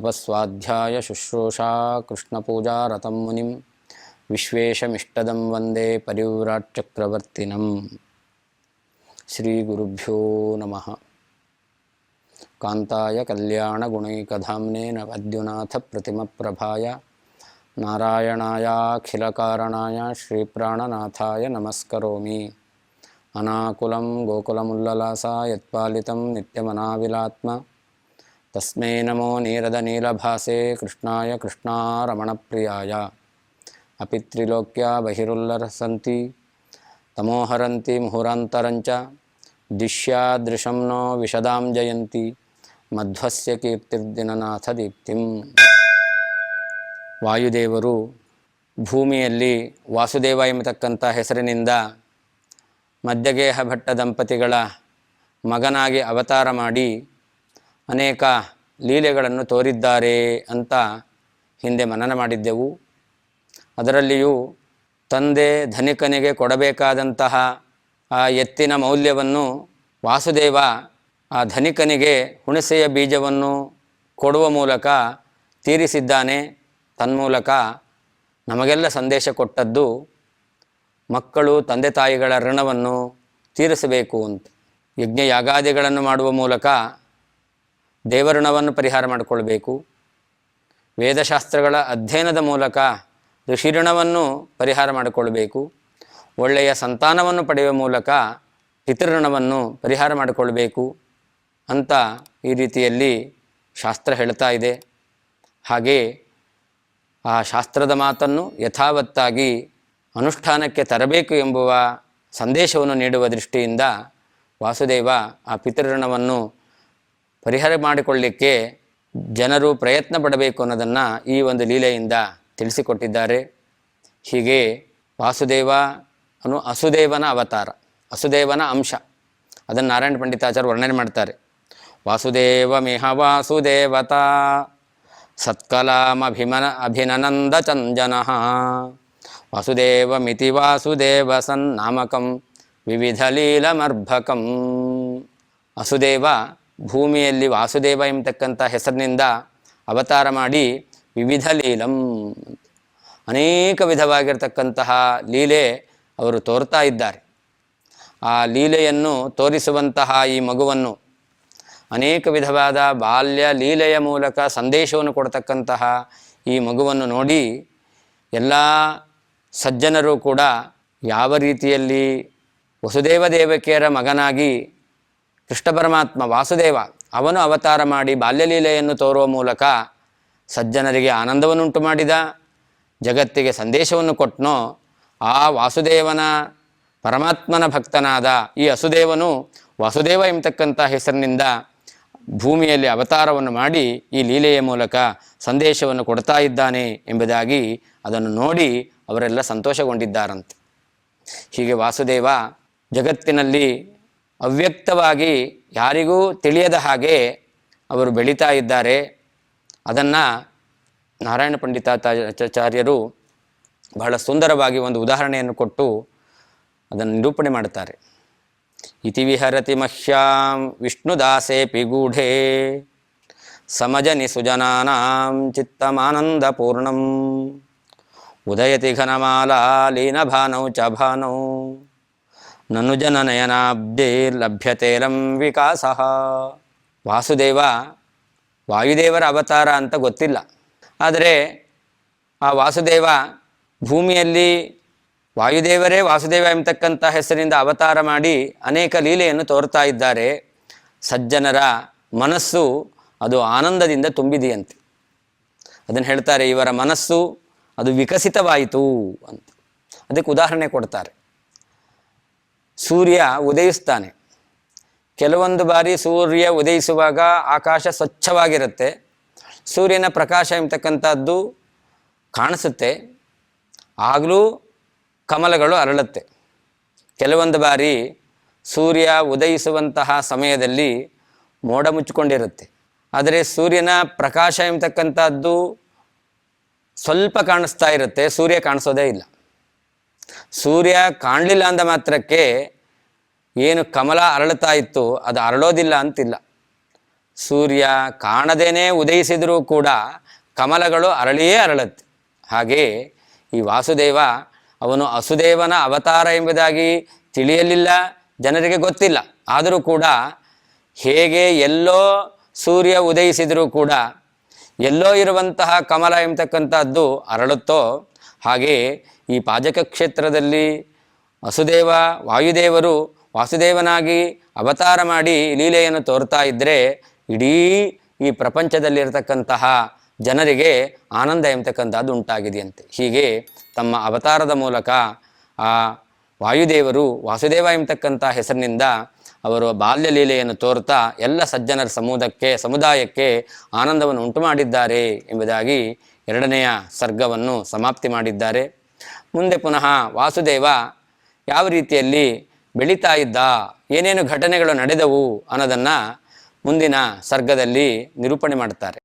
ತಪಸ್ವಾಧ್ಯಾಯ ಶುಶ್ರೂಷಾ ಕೃಷ್ಣಪೂಜಾ ರತಂ ಮುನಿಂ ವಿಶ್ವೇಶಮಿಷ್ಟದಂ ವಂದೇ ಪರಿವ್ರಾಟ್ ಚಕ್ರವರ್ತಿನಂ. ಶ್ರೀ ಗುರುಭ್ಯೋ ನಮಃ. ಕಾಂತಾಯ ಕಲ್ಯಾಣ ಗುಣೈಕಧಾಮ್ನೇ ನವದ್ಯುನಾಥ ಪ್ರತಿಮಪ್ರಭಾಯ ನಾರಾಯಣಾಯಾಖಿಲಕಾರಣಾಯ ಶ್ರೀಪ್ರಾಣನಾಥಾಯ ನಮಸ್ಕರೋಮಿ. ಅನಾಕುಲಂ ಗೋಕುಲಮುಲ್ಲಲಾಸ ಯತ್ಪಾಲಿತಂ ನಿತ್ಯಮನಾವಿಲಾತ್ಮ ತಸ್ಮೈ ನಮೋ ನೀರದನೀಲಭಾಸೆ ಕೃಷ್ಣಾಯ ಕೃಷ್ಣಾರಮಣಪ್ರಿಯಾಯ. ಅಪಿತ್ರಿಲೋಕ್ಯ ಬಹಿರುಲ್ಲರಸಂತಿ ತಮೋಹರಂತಿ ಮುಹುರಾಂತರಂಚ ದಿಶ್ಯಾದೃಶಂ ನೋ ವಿಶದಾಂ ಜಯಂತಿ ಮಧ್ವಸ್ಯ ಕೀರ್ತಿರ್ದಿನನಾಥ ದೀಪ್ತಿಂ. ವಾಯುದೇವರು ಭೂಮಿಯಲ್ಲಿ ವಾಸುದೇವ ಎಂಬತಕ್ಕಂಥ ಹೆಸರಿನಿಂದ ಮಧ್ಯಗೇಹ ಭಟ್ಟ ದಂಪತಿಗಳ ಮಗನಾಗಿ ಅವತಾರ ಮಾಡಿ ಅನೇಕ ಲೀಲೆಗಳನ್ನು ತೋರಿದ್ದಾರೆ ಅಂತ ಹಿಂದೆ ಮನನ ಮಾಡಿದ್ದೆವು. ಅದರಲ್ಲಿಯೂ ತಂದೆ ಧನಿಕನಿಗೆ ಕೊಡಬೇಕಾದಂತಹ ಆ ಎತ್ತಿನ ಮೌಲ್ಯವನ್ನು ವಾಸುದೇವ ಆ ಧನಿಕನಿಗೆ ಹುಣಸೆಯ ಬೀಜವನ್ನು ಕೊಡುವ ಮೂಲಕ ತೀರಿಸಿದ್ದಾನೆ. ತನ್ಮೂಲಕ ನಮಗೆಲ್ಲ ಸಂದೇಶ ಕೊಟ್ಟದ್ದು ಮಕ್ಕಳು ತಂದೆ ತಾಯಿಗಳ ಋಣವನ್ನು ತೀರಿಸಬೇಕು ಅಂತ. ಯಜ್ಞ ಯಾಗಾದಿಗಳನ್ನು ಮಾಡುವ ಮೂಲಕ ದೇವಋಣವನ್ನು ಪರಿಹಾರ ಮಾಡಿಕೊಳ್ಬೇಕು. ವೇದಶಾಸ್ತ್ರಗಳ ಅಧ್ಯಯನದ ಮೂಲಕ ಋಷಿಋಣವನ್ನು ಪರಿಹಾರ ಮಾಡಿಕೊಳ್ಬೇಕು. ಒಳ್ಳೆಯ ಸಂತಾನವನ್ನು ಪಡೆಯುವ ಮೂಲಕ ಪಿತೃಋಣವನ್ನು ಪರಿಹಾರ ಮಾಡಿಕೊಳ್ಬೇಕು ಅಂತ ಈ ರೀತಿಯಲ್ಲಿ ಶಾಸ್ತ್ರ ಹೇಳ್ತಾ ಇದೆ. ಹಾಗೆ ಆ ಶಾಸ್ತ್ರದ ಮಾತನ್ನು ಯಥಾವತ್ತಾಗಿ ಅನುಷ್ಠಾನಕ್ಕೆ ತರಬೇಕು ಎಂಬುವ ಸಂದೇಶವನ್ನು ನೀಡುವ ದೃಷ್ಟಿಯಿಂದ ವಾಸುದೇವ ಆ ಪಿತೃಋಣವನ್ನು ಪರಿಹಾರ ಮಾಡಿಕೊಳ್ಳಲಿಕ್ಕೆ ಜನರು ಪ್ರಯತ್ನ ಪಡಬೇಕು ಅನ್ನೋದನ್ನು ಈ ಒಂದು ಲೀಲೆಯಿಂದ ತಿಳಿಸಿಕೊಟ್ಟಿದ್ದಾರೆ. ಹೀಗೆ ವಾಸುದೇವ ಅಸುದೇವನ ಅವತಾರ, ಅಸುದೇವನ ಅಂಶ. ಅದನ್ನು ನಾರಾಯಣ ಪಂಡಿತಾಚಾರ್ಯ ವರ್ಣನೆ ಮಾಡ್ತಾರೆ. ವಾಸುದೇವಮಿಹ ವಾಸುದೇವತಾ ಅಭಿನನಂದ ಚಂಜನಃ ವಾಸುದೇವಮಿತಿ ವಾಸುದೇವ ಸನ್ನಾಮಕಂ ವಿವಿಧ ಲೀಲಮರ್ಭಕಂ. ವಸುದೇವ ಭೂಮಿಯಲ್ಲಿ ವಾಸುದೇವ ಎಂಬತಕ್ಕಂಥ ಹೆಸರಿನಿಂದ ಅವತಾರ ಮಾಡಿ ವಿವಿಧ ಲೀಲಂ, ಅನೇಕ ವಿಧವಾಗಿರ್ತಕ್ಕಂತಹ ಲೀಲೆ ಅವರು ತೋರ್ತಾ ಇದ್ದಾರೆ. ಆ ಲೀಲೆಯನ್ನು ತೋರಿಸುವಂತಹ ಈ ಮಗುವನ್ನು ಅನೇಕ ವಿಧವಾದ ಬಾಲ್ಯ ಲೀಲೆಯ ಮೂಲಕ ಸಂದೇಶವನ್ನು ಕೊಡ್ತಕ್ಕಂತಹ ಈ ಮಗುವನ್ನು ನೋಡಿ ಎಲ್ಲ ಸಜ್ಜನರು ಕೂಡ ಯಾವ ರೀತಿಯಲ್ಲಿ ವಸುದೇವ ದೇವಕಿಯರ ಮಗನಾಗಿ ಕೃಷ್ಣ ಪರಮಾತ್ಮ ವಾಸುದೇವ ಅವನು ಅವತಾರ ಮಾಡಿ ಬಾಲ್ಯಲೀಲೆಯನ್ನು ತೋರುವ ಮೂಲಕ ಸಜ್ಜನರಿಗೆ ಆನಂದವನ್ನುಂಟು ಮಾಡಿದ, ಜಗತ್ತಿಗೆ ಸಂದೇಶವನ್ನು ಕೊಟ್ಟನೋ ಆ ವಾಸುದೇವನ ಪರಮಾತ್ಮನ ಭಕ್ತನಾದ ಈ ವಸುದೇವನು ವಾಸುದೇವ ಎಂಬತಕ್ಕಂಥ ಹೆಸರಿನಿಂದ ಭೂಮಿಯಲ್ಲಿ ಅವತಾರವನ್ನು ಮಾಡಿ ಈ ಲೀಲೆಯ ಮೂಲಕ ಸಂದೇಶವನ್ನು ಕೊಡ್ತಾ ಇದ್ದಾನೆ ಎಂಬುದಾಗಿ ಅದನ್ನು ನೋಡಿ ಅವರೆಲ್ಲ ಸಂತೋಷಗೊಂಡಿದ್ದಾರಂತೆ. ಹೀಗೆ ವಾಸುದೇವ ಜಗತ್ತಿನಲ್ಲಿ ಅವ್ಯಕ್ತವಾಗಿ ಯಾರಿಗೂ ತಿಳಿಯದ ಹಾಗೆ ಅವರು ಬೆಳೀತಾ ಇದ್ದಾರೆ. ಅದನ್ನು ನಾರಾಯಣ ಪಂಡಿತಾಚಾರ್ಯರು ಬಹಳ ಸುಂದರವಾಗಿ ಒಂದು ಉದಾಹರಣೆಯನ್ನು ಕೊಟ್ಟು ಅದನ್ನು ನಿರೂಪಣೆ ಮಾಡುತ್ತಾರೆ. ಇತಿ ವಿಹರತಿ ಮಹ್ಯಾಂ ವಿಷ್ಣುದಾಸೇಪಿ ಗೂಢೇ ಸಮಜನಿ ಸುಜನಾನಾಂ ಚಿತ್ತಮಾನಂದಪೂರ್ಣಂ ಉದಯತಿ ಘನಮಾಲಾ ಲೀನಭಾನೌ ಚ ಭಾನೌ ನನು ಜನನಯನಾಬ್ಧೇ ಲಭ್ಯತೇರಂ ವಿಕಾಸಃ. ವಾಸುದೇವ ವಾಯುದೇವರ ಅವತಾರ ಅಂತ ಗೊತ್ತಿಲ್ಲ, ಆದರೆ ಆ ವಾಸುದೇವ ಭೂಮಿಯಲ್ಲಿ ವಾಯುದೇವರೇ ವಾಸುದೇವ ಎಂಬತಕ್ಕಂಥ ಹೆಸರಿನಿಂದ ಅವತಾರ ಮಾಡಿ ಅನೇಕ ಲೀಲೆಯನ್ನು ತೋರ್ತಾ ಇದ್ದಾರೆ. ಸಜ್ಜನರ ಮನಸ್ಸು ಅದು ಆನಂದದಿಂದ ತುಂಬಿದೆಯಂತೆ. ಅದನ್ನು ಹೇಳ್ತಾರೆ, ಇವರ ಮನಸ್ಸು ಅದು ವಿಕಸಿತವಾಯಿತು ಅಂತ. ಅದಕ್ಕೆ ಉದಾಹರಣೆ ಕೊಡ್ತಾರೆ. ಸೂರ್ಯ ಉದಯಿಸ್ತಾನೆ. ಕೆಲವೊಂದು ಬಾರಿ ಸೂರ್ಯ ಉದಯಿಸುವಾಗ ಆಕಾಶ ಸ್ವಚ್ಛವಾಗಿರುತ್ತೆ, ಸೂರ್ಯನ ಪ್ರಕಾಶ ಎಂಬತಕ್ಕಂಥದ್ದು ಕಾಣಿಸುತ್ತೆ, ಆಗಲೂ ಕಮಲಗಳು ಅರಳುತ್ತೆ. ಕೆಲವೊಂದು ಬಾರಿ ಸೂರ್ಯ ಉದಯಿಸುವಂತಹ ಸಮಯದಲ್ಲಿ ಮೋಡ ಮುಚ್ಚಿಕೊಂಡಿರುತ್ತೆ, ಆದರೆ ಸೂರ್ಯನ ಪ್ರಕಾಶ ಎಂಬತಕ್ಕಂಥದ್ದು ಸ್ವಲ್ಪ ಕಾಣಿಸ್ತಾ ಇರುತ್ತೆ, ಸೂರ್ಯ ಕಾಣಿಸೋದೇ ಇಲ್ಲ. ಸೂರ್ಯ ಕಾಣಲಿಲ್ಲ ಅಂದ ಮಾತ್ರಕ್ಕೆ ಏನು ಕಮಲ ಅರಳುತ್ತಾ ಇತ್ತು ಅದು ಅರಳೋದಿಲ್ಲ ಅಂತಿಲ್ಲ. ಸೂರ್ಯ ಕಾಣದೇನೆ ಉದಯಿಸಿದರೂ ಕೂಡ ಕಮಲಗಳು ಅರಳಿಯೇ ಅರಳುತ್ತೆ. ಹಾಗೆ ಈ ವಾಸುದೇವ ಅವನು ವಸುದೇವನ ಅವತಾರ ಎಂಬುದಾಗಿ ತಿಳಿಯಲಿಲ್ಲ, ಜನರಿಗೆ ಗೊತ್ತಿಲ್ಲ. ಆದರೂ ಕೂಡ ಹೇಗೆ ಎಲ್ಲೋ ಸೂರ್ಯ ಉದಯಿಸಿದರೂ ಕೂಡ ಎಲ್ಲೋ ಇರುವಂತಹ ಕಮಲ ಎಂಬತಕ್ಕಂಥದ್ದು ಅರಳುತ್ತೋ ಹಾಗೆ ಈ ಪಾಜಕ ಕ್ಷೇತ್ರದಲ್ಲಿ ವಸುದೇವ ವಾಯುದೇವರು ವಾಸುದೇವನಾಗಿ ಅವತಾರ ಮಾಡಿ ಲೀಲೆಯನ್ನು ತೋರ್ತಾ ಇದ್ದರೆ ಇಡೀ ಈ ಪ್ರಪಂಚದಲ್ಲಿರತಕ್ಕಂತಹ ಜನರಿಗೆ ಆನಂದ ಎಂಬತಕ್ಕಂಥದ್ದು ಉಂಟಾಗಿದೆಯಂತೆ. ಹೀಗೆ ತಮ್ಮ ಅವತಾರದ ಮೂಲಕ ಆ ವಾಯುದೇವರು ವಾಸುದೇವ ಎಂಬತಕ್ಕಂಥ ಹೆಸರಿನಿಂದ ಅವರು ಬಾಲ್ಯ ಲೀಲೆಯನ್ನು ತೋರ್ತಾ ಎಲ್ಲ ಸಜ್ಜನರ ಸಮುದಾಯಕ್ಕೆ ಆನಂದವನ್ನು ಉಂಟು ಮಾಡಿದ್ದಾರೆ ಎಂಬುದಾಗಿ 2ನೆಯ ಸರ್ಗವನ್ನು ಸಮಾಪ್ತಿ ಮಾಡಿದ್ದಾರೆ. ಮುಂದೆ ಪುನಃ ವಾಸುದೇವ ಯಾವ ರೀತಿಯಲ್ಲಿ ಬೆಳೀತಾ ಇದ್ದ, ಏನೇನು ಘಟನೆಗಳು ನಡೆದವು ಅನ್ನೋದನ್ನು ಮುಂದಿನ ಸರ್ಗದಲ್ಲಿ ನಿರೂಪಣೆ ಮಾಡ್ತಾರೆ.